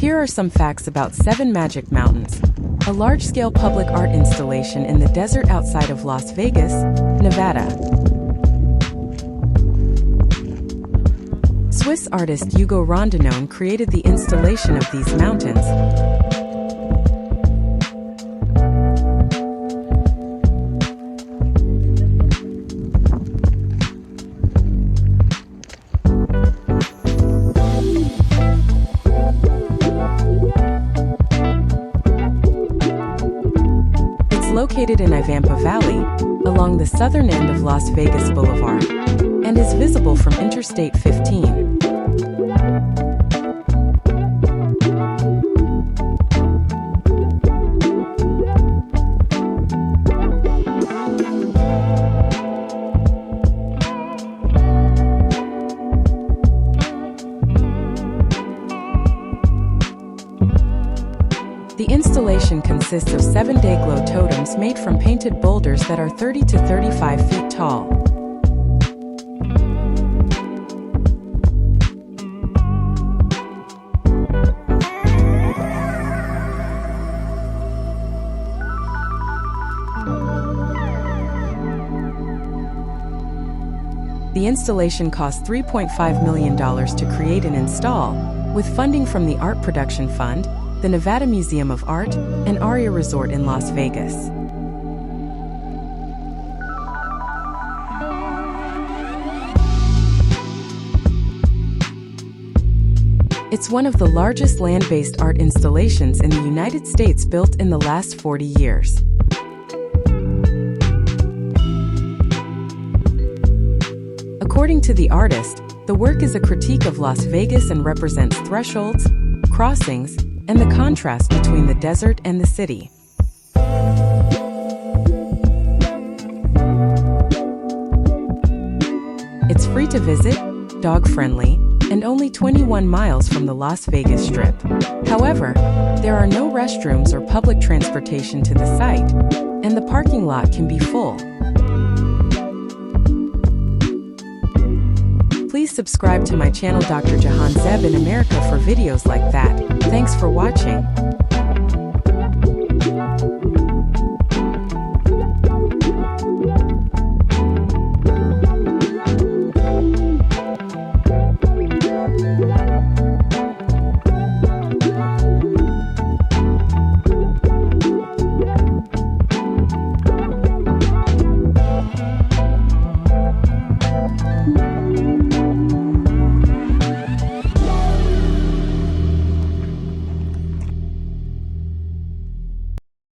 Here are some facts about 7 Magic Mountains, a large-scale public art installation in the desert outside of Las Vegas, Nevada. Swiss artist Hugo Rondinone created the installation of these mountains. Located in Ivampa Valley, along the southern end of Las Vegas Boulevard, and is visible from Interstate 15. The installation consists of 7 day-glow totems made from painted boulders that are 30 to 35 feet tall. The installation cost $3.5 million to create and install, with funding from the Art Production Fund, the Nevada Museum of Art, and Aria Resort in Las Vegas. It's one of the largest land-based art installations in the United States built in the last 40 years. According to the artist, the work is a critique of Las Vegas and represents thresholds, crossings, and the contrast between the desert and the city. It's free to visit, dog-friendly, and only 21 miles from the Las Vegas Strip. However, there are no restrooms or public transportation to the site, and the parking lot can be full. Please subscribe to my channel Dr. Jahanzeb in America for videos like that. Thanks for watching.